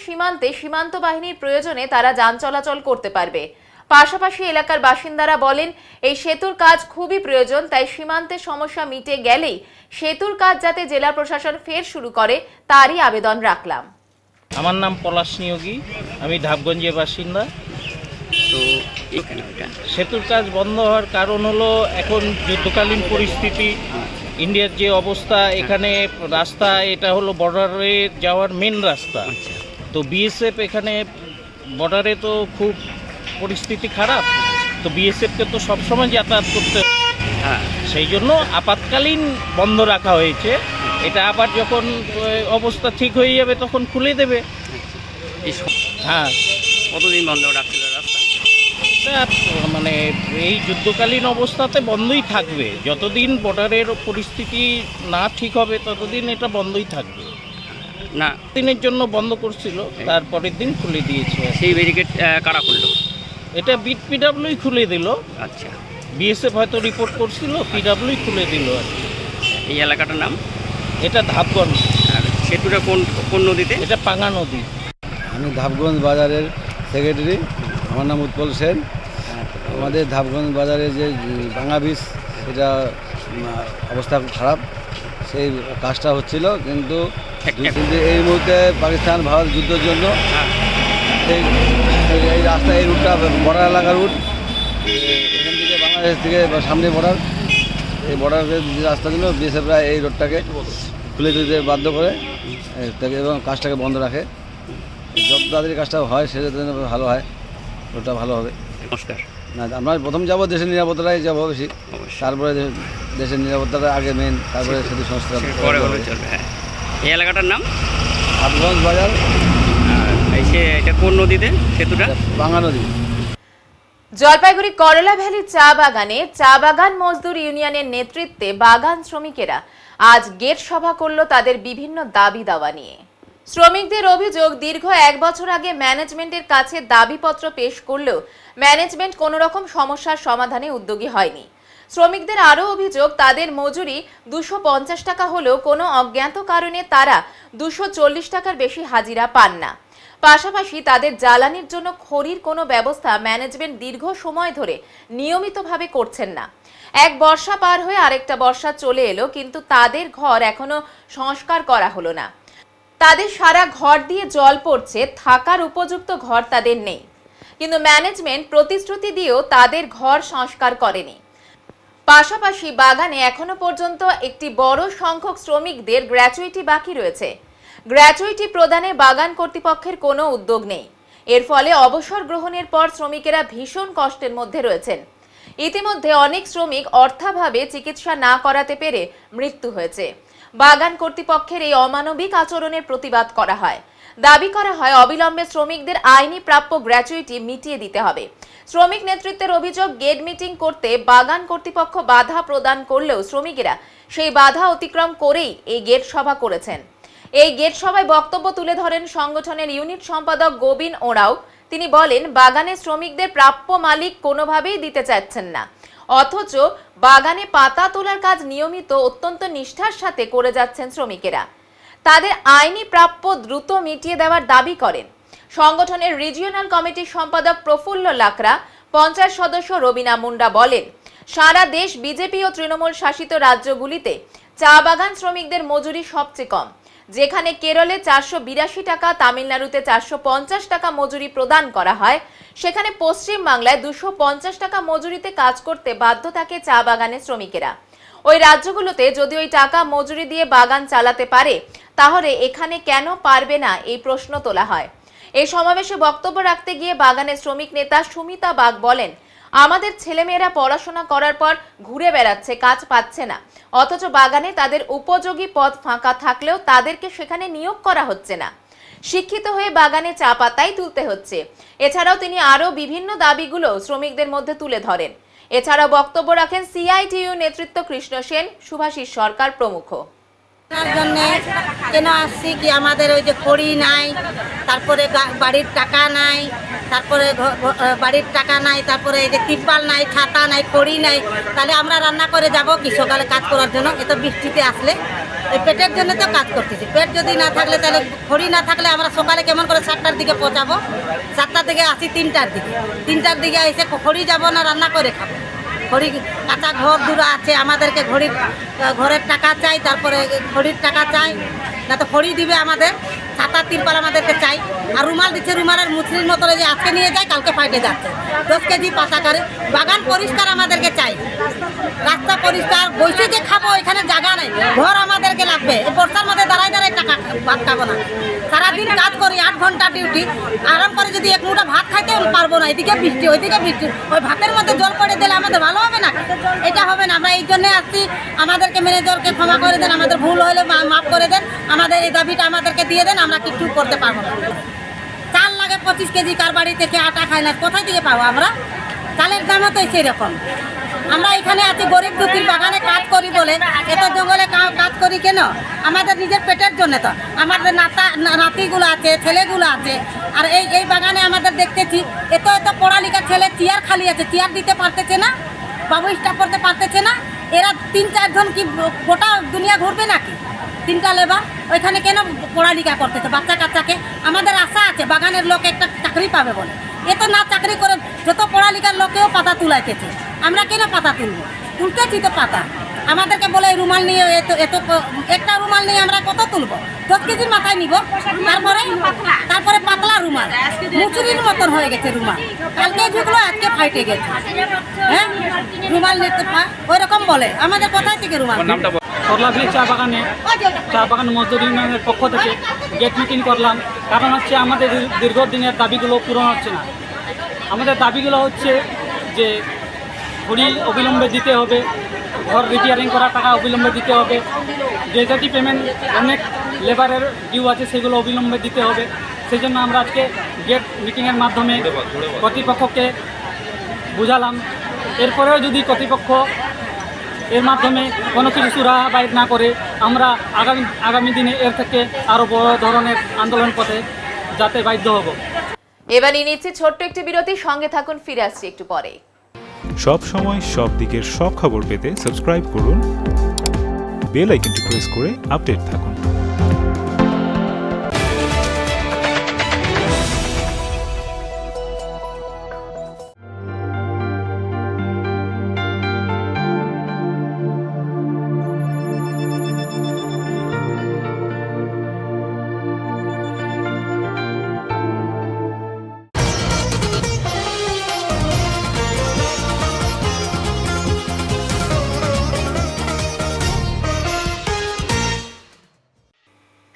সীমান্ত বাহিনীর প্রয়োজনে তারা যান চলাচল করতে পারবে। পাশাপাশি এলাকার বাসিন্দারা বলেন, এই সেতুর কাজ খুবই প্রয়োজন, তাই সীমান্তের সমস্যা মিটে গেলেই সেতুর কাজ যাতে জেলা প্রশাসন ফের শুরু করে তারই আবেদন রাখলাম। আমার নাম পলাশ নিয়োগী, আমি ধাপগঞ্জের বাসিন্দা। তো সেতুর কাজ বন্ধ হওয়ার কারণ হলো এখন যুদ্ধকালীন পরিস্থিতি, ইন্ডিয়ার যে অবস্থা, এখানে রাস্তা এটা হলো বর্ডারে যাওয়ার মেন রাস্তা। তো বিএসএফ এখানে বর্ডারে তো খুব পরিস্থিতি খারাপ, তো বিএসএফকে তো সবসময় যাতায়াত করতে, সেই জন্য আপাতকালীন বন্ধ রাখা হয়েছে। এটা আবার যখন অবস্থা ঠিক হয়ে যাবে তখন খুলে দেবে। হ্যাঁ, কতদিন বন্ধ রাখছিল রাস্তা? মানে এই যুদ্ধকালীন অবস্থাতে বন্ধই থাকবে, যতদিন বর্ডারের পরিস্থিতি না ঠিক হবে ততদিন এটা বন্ধই থাকবে। না, দিনের জন্য বন্ধ করছিল, তারপরের দিন খুলে দিয়েছে। সেই ব্যারিকেড কারা খুললো? এটা পিডব্লিউই খুলে দিল। আচ্ছা, বিএসএফ হয়তো রিপোর্ট করছিল, পিডব্লিউই খুলে দিল। এই এলাকাটার নাম? এটা ধাপগঞ্জ। আর সেতুটা কোন নদীতে? এটা পাঙ্গা নদী। আমি ধাপগঞ্জ বাজারের সেক্রেটারি, আমার নাম উৎপল সেন। আমাদের ধাপগঞ্জ বাজারে যে ভাঙা ব্রিজ, সেটা অবস্থা খুব খারাপ। সেই কাজটা হচ্ছিল, কিন্তু এই মুহূর্তে পাকিস্তান ভারত যুদ্ধের জন্য এই রাস্তা, এই রুটটা বর্ডার এলাকার রুট, এখান থেকে বাংলাদেশ থেকে সামনে বর্ডার, এই বর্ডারের রাস্তার জন্য বিএসএফরা এই রোডটাকে খুলে দিতে বাধ্য করে এবং কাজটাকে বন্ধ রাখে। যত তাড়াতাড়ি কাজটা হয় সেটা ভালো হয়, রোডটা ভালো হবে। নমস্কার। না, আমরা প্রথম যাবো দেশের নিরাপত্তাটাই যাবো বেশি, তারপরে দেশের নিরাপত্তাটা আগে মেন, তারপরে সেতু সংস্কার পরে হলে চলবে। হ্যাঁ, এই এলাকাটার নাম ধাপগঞ্জ বাজার। এটা কোন নদীতে সেতুটা? পাঙ্গা নদী। জলপাইগুড়ি করলা ভ্যালি চা বাগানে চা বাগান মজদুর ইউনিয়নের নেতৃত্বে বাগান শ্রমিকেরা আজ গেট সভা করল তাদের বিভিন্ন দাবি দাওয়া নিয়ে। শ্রমিকদের অভিযোগ, দীর্ঘ 1 বছর আগে ম্যানেজমেন্টের কাছে দাবিপত্র পেশ করলেও ম্যানেজমেন্ট কোনো রকম সমস্যার সমাধানে উদ্যোগী হয়নি। শ্রমিকদের আরও অভিযোগ, তাদের মজুরি 250 টাকা হলেও কোনো অজ্ঞাত কারণে তারা 240 টাকার বেশি হাজিরা পান না। পাশাপাশি তাদের জ্বালানির জন্য খড়ির কোনো ব্যবস্থা ম্যানেজমেন্ট দীর্ঘ সময় ধরে নিয়মিতভাবে করছেন না। এক বর্ষা পার হয়ে আরেকটা বর্ষা চলে এলো, কিন্তু তাদের ঘর এখনো সংস্কার করা হলো না। তাদের সারা ঘর দিয়ে জল পড়ছে, থাকার উপযুক্ত ঘর তাদের নেই। কিন্তু ম্যানেজমেন্ট প্রতিশ্রুতি দিয়েও তাদের ঘর সংস্কার করেনি। পাশাপাশি বাগানে এখনো পর্যন্ত একটি বড় সংখ্যক শ্রমিকদের গ্র্যাচুইটি বাকি রয়েছে। গ্র্যাচুইটি প্রদানে বাগান কর্তৃপক্ষের কোনো উদ্যোগ নেই। এর ফলে অবসর গ্রহণের পর শ্রমিকেরা ভীষণ কষ্টের মধ্যে রয়েছেন। ইতিমধ্যে অনেক শ্রমিক অর্থাভাবে চিকিৎসা না করাতে পেরে মৃত্যু হয়েছে। বাগান কর্তৃপক্ষের এই অমানবিক আচরণের প্রতিবাদ করা হয়। দাবি করা হয় অবিলম্বে শ্রমিকদের আইনি প্রাপ্য গ্র্যাচুইটি মিটিয়ে দিতে হবে। শ্রমিক নেতৃত্বের অভিযোগ, গেট মিটিং করতে বাগান কর্তৃপক্ষ বাধা প্রদান করলেও শ্রমিকেরা সেই বাধা অতিক্রম করেই এই গেট সভা করেছেন। এই গেট সভায় বক্তব্য তুলে ধরেন সংগঠনের ইউনিট সম্পাদক গোবিন ওরাও। তিনি বলেন, বাগানের শ্রমিকদের প্রাপ্য মালিক কোনোভাবেই দিতে চাচ্ছেন না, অথচ বাগানে পাতা তোলার কাজ নিয়মিত অত্যন্ত নিষ্ঠার সাথে করে যাচ্ছেন শ্রমিকেরা। তাদের আইনি প্রাপ্য দ্রুত মিটিয়ে দেওয়ার দাবি করেন। সংগঠনের রিজিওনাল কমিটির সম্পাদক প্রফুল্ল লাকড়া, পঞ্চায়েত সদস্য রবিনা মুন্ডা বলেন, সারা দেশ বিজেপি ও তৃণমূল শাসিত রাজ্যগুলিতে চা বাগান শ্রমিকদের মজুরি সবচেয়ে কম। যেখানে কেরলে 482 টাকা, তামিলনাড়ুতে 450 টাকা মজুরি প্রদান করা হয়, সেখানে পশ্চিম বাংলায় 250 টাকা মজুরিতে কাজ করতে বাধ্য থাকে চা বাগানের শ্রমিকেরা। ওই রাজ্যগুলোতে যদি ওই টাকা মজুরি দিয়ে বাগান চালাতে পারে, তাহলে এখানে কেন পারবে না, এই প্রশ্ন তোলা হয়। এই সমাবেশে বক্তব্য রাখতে গিয়ে বাগানের শ্রমিক নেতা সুমিতা বাগ বলেন, আমাদের ছেলেমেয়েরা পড়াশোনা করার পর ঘুরে বেড়াচ্ছে, কাজ পাচ্ছে না, অথচ বাগানে তাদের উপযোগী পদ ফাঁকা থাকলেও তাদেরকে সেখানে নিয়োগ করা হচ্ছে না। শিক্ষিত হয়ে বাগানে চা পাতাই তুলতে হচ্ছে। এছাড়াও তিনি আরও বিভিন্ন দাবিগুলো শ্রমিকদের মধ্যে তুলে ধরেন। এছাড়াও বক্তব্য রাখেন সিআইটিইউ নেতৃত্ব কৃষ্ণ সেন, শুভাশিস সরকার প্রমুখ। কেন আসছি কি, আমাদের ওই যে খড়ি নাই, তারপরে বাড়ির টাকা নাই, তারপরে বাড়ির টাকা নাই, তারপরে এই যে তিরপাল নাই, ছাতা নাই, খড়ি নাই, তাহলে আমরা রান্না করে যাব কি সকালে কাজ করার জন্য? এত বৃষ্টিতে আসলে এই পেটের জন্য তো কাজ করতেছি। পেট যদি না থাকলে, তাহলে খড়ি না থাকলে আমরা সকালে কেমন করে 7টার দিকে পৌঁছাবো? 7টার দিকে আসি 3টার দিকে, 3টার দিকে এসে খড়ি যাব না রান্না করে খাবো? খড়ি কাঁচা ঘর দুরা আছে, আমাদেরকে ঘরের টাকা চাই, তারপরে খড়ির টাকা চাই, না তো খড়ি দিবে আমাদের, ছাতা তিরপাল আমাদেরকে চাই। আর রুমাল দিচ্ছে, রুমালের মুসলির মতো যে আজকে নিয়ে যায় কালকে ফাইটে যাচ্ছে, 10 কেজি পাতা করে। বাগান পরিষ্কার আমাদেরকে চাই, রাস্তা পরিষ্কার, বসে যে খাবো এখানে জায়গা নেই, ঘর আমাদেরকে লাগবে। এই বর্ষার মধ্যে দাঁড়ায় দাঁড়ায় টাকা ভাত খাবো না। সারাদিন কাজ করি, 8 ঘন্টা ডিউটি, আরাম করে যদি এক মুঠা ভাত খাইতে পারবো না। এদিকে বৃষ্টি, ওইদিকে বৃষ্টি, ওই ভাতের মধ্যে জল পড়ে দিলে আমাদের ভালো হবে না? এটা হবে না। আমরা এই জন্যে আসছি, আমাদেরকে ম্যানেজারকে ক্ষমা করে দেন, আমাদের ভুল হলে মাফ করে দেন, আমাদের এই দাবিটা আমাদেরকে দিয়ে দেন, আমরা কিছু করতে পারবো না। চাল লাগে 25 কেজি, কার বাড়ি থেকে আটা খাই না, কোথায় থেকে পাবো আমরা? চালের দামও তো সেই রকম, আমরা এখানে আছি গরিব দুঃখীর বাগানে কাজ করি বলে, এত জঙ্গলে কাজ করি কেন? আমাদের নিজের পেটের জন্য তো। আমাদের নাতিগুলো আছে, ছেলেগুলো আছে, আর এই বাগানে আমাদের দেখতেছি এত পড়ালেখা ছেলে চেয়ার খালি আছে, চেয়ার দিতে পারতেছে না, বাবু স্টাফ করতে পারতেছে না। এরা 3-4 জন কি গোটা দুনিয়া ঘুরবে নাকি? 3টা লেবার ওইখানে কেন পড়ালেখা করতেছে বাচ্চা কাচ্চাকে? আমাদের আশা আছে বাগানের লোক একটা চাকরি পাবে বলে, এত না চাকরি করে যত পড়ালেখার লোকেও পাতা তুলাইতেছে। আমরা কেন পাতা তুলবো? তুলতেছি তো পাতা। আমাদেরকে বলে রুমাল নিয়ে একটা রুমাল নিয়ে আমরা কত তুলবো? 10 কেজির মাথায় নিব, তারপরে পাতলা রুমাল, মুচুরির মতন হয়ে গেছে রুমাল। কালকে ঝুঁকলো, আজকে ফাইটে গেছে। হ্যাঁ, রুমাল নিতে ওই রকম বলে। আমাদের কোথায় থেকে রুমাল? করলাভিলি চা বাগান মজদুর ইউনিয়নের পক্ষ থেকে গেট মিটিং করলাম। কারণ হচ্ছে আমাদের দীর্ঘদিনের দাবিগুলো পূরণ হচ্ছে না। আমাদের দাবিগুলো হচ্ছে যে খড়ি অবিলম্বে দিতে হবে, ঘর রিপেয়ারিং করা টাকা অবিলম্বে দিতে হবে, গ্র্যাচুইটি পেমেন্ট অনেক লেবারের ডিউ আছে সেগুলো অবিলম্বে দিতে হবে। সেই জন্য আমরা আজকে গেট মিটিংয়ের মাধ্যমে কর্তৃপক্ষকে বুঝালাম। এরপরেও যদি কর্তৃপক্ষ এর মাধ্যমে কোনো কিছু সুরাহা বাইর না করে, আমরা আগামী দিনে এর থেকে আরও বড় ধরনের আন্দোলন পথে যাতে বাধ্য হব। এবার নিয়ে নিচ্ছি ছোট্ট একটি বিরতি, সঙ্গে থাকুন, ফিরে আসছি একটু পরে। সব সময় সব দিকের সব খবর পেতে সাবস্ক্রাইব করুন, বেল আইকনটি প্রেস করে আপডেট থাকুন।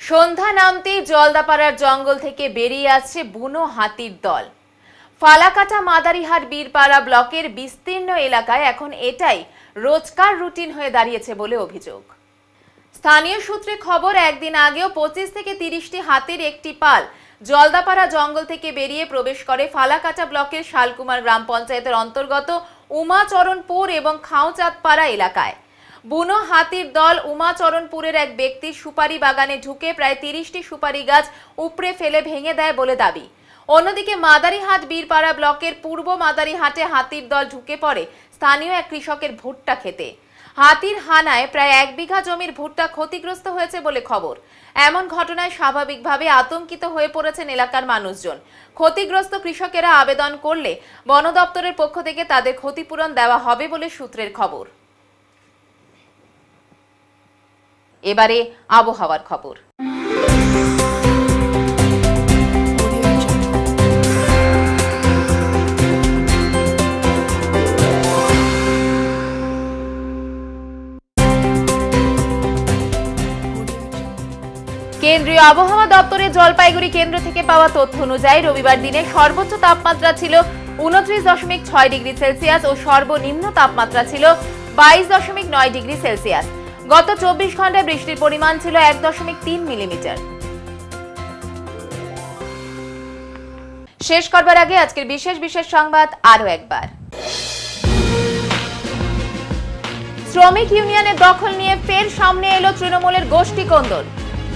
সন্ধ্যা নামতেই জলদাপাড়ার জঙ্গল থেকে বেরিয়ে আসছে বুনো হাতির দল। ফালাকাটা মাদারিহাট বীরপাড়া ব্লকের বিস্তীর্ণ এলাকায় এখন এটাই রোজকার রুটিন হয়ে দাঁড়িয়েছে বলে অভিযোগ। স্থানীয় সূত্রে খবর, একদিন আগেও 25 থেকে 30টি হাতির একটি পাল জলদাপাড়া জঙ্গল থেকে বেরিয়ে প্রবেশ করে ফালাকাটা ব্লকের শালকুমার গ্রাম পঞ্চায়েতের অন্তর্গত উমাচরণপুর এবং খাওচাঁদপাড়া এলাকায়। বুনো হাতির দল উমাচরণপুরের এক ব্যক্তির সুপারি বাগানে ঢুকে প্রায় 30টি সুপারি গাছ উপড়ে ফেলে ভেঙে দেয় বলে দাবি। অন্যদিকে মাদারিহাট বীরপাড়া ব্লকের পূর্ব মাদারিহাটে হাতির দল ঢুকে পড়ে স্থানীয় এক কৃষকের ভুট্টা খেতে। হাতির হানায় প্রায় 1 বিঘা জমির ভুট্টা ক্ষতিগ্রস্ত হয়েছে বলে খবর। এমন ঘটনায় স্বাভাবিকভাবে আতঙ্কিত হয়ে পড়েছেন এলাকার মানুষজন। ক্ষতিগ্রস্ত কৃষকেরা আবেদন করলে বন দপ্তরের পক্ষ থেকে তাদের ক্ষতিপূরণ দেওয়া হবে বলে সূত্রের খবর। এবারে আবহাওয়ার খবর। কেন্দ্রীয় আবহাওয়া দপ্তরের জলপাইগুড়ি কেন্দ্র থেকে পাওয়া তথ্য অনুযায়ী রবিবার দিনে সর্বোচ্চ তাপমাত্রা ছিল 29.6 ডিগ্রি সেলসিয়াস ও সর্বনিম্ন তাপমাত্রা ছিল 22.9 ডিগ্রি সেলসিয়াস। গত 24 ঘন্টায় বৃষ্টির পরিমাণ ছিল 1.3 মিলিমিটার। শেষ করবার আগে আজকের বিশেষ সংবাদ আরো একবার। শ্রমিক ইউনিয়নের দখল নিয়ে ফের সামনে এলো তৃণমূলের গোষ্ঠী কোন্দল।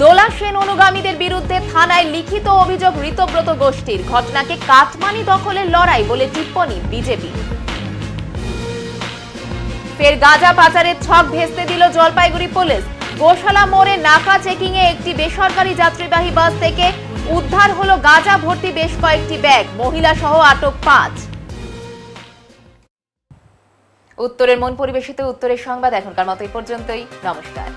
দোলা সেন অনুগামীদের বিরুদ্ধে থানায় লিখিত অভিযোগ ঋতব্রত গোষ্ঠীর। ঘটনাকে কাটমানি দখলের লড়াই বলে টিপ্পনী বিজেপি। ফের গাঁজা পাচারের ছক ভেস্তে দিল জলপাইগুড়ি পুলিশ। গোশালা মোড়ে নাকা চেকিং এ একটি বেসরকারি যাত্রীবাহী বাস থেকে উদ্ধার হলো গাঁজা ভর্তি বেশ কয়েকটি ব্যাগ, মহিলা সহ আটক 5। উত্তরের মন পরিবেশিত উত্তরের সংবাদ এখনকার মতো এই পর্যন্তই। নমস্কার।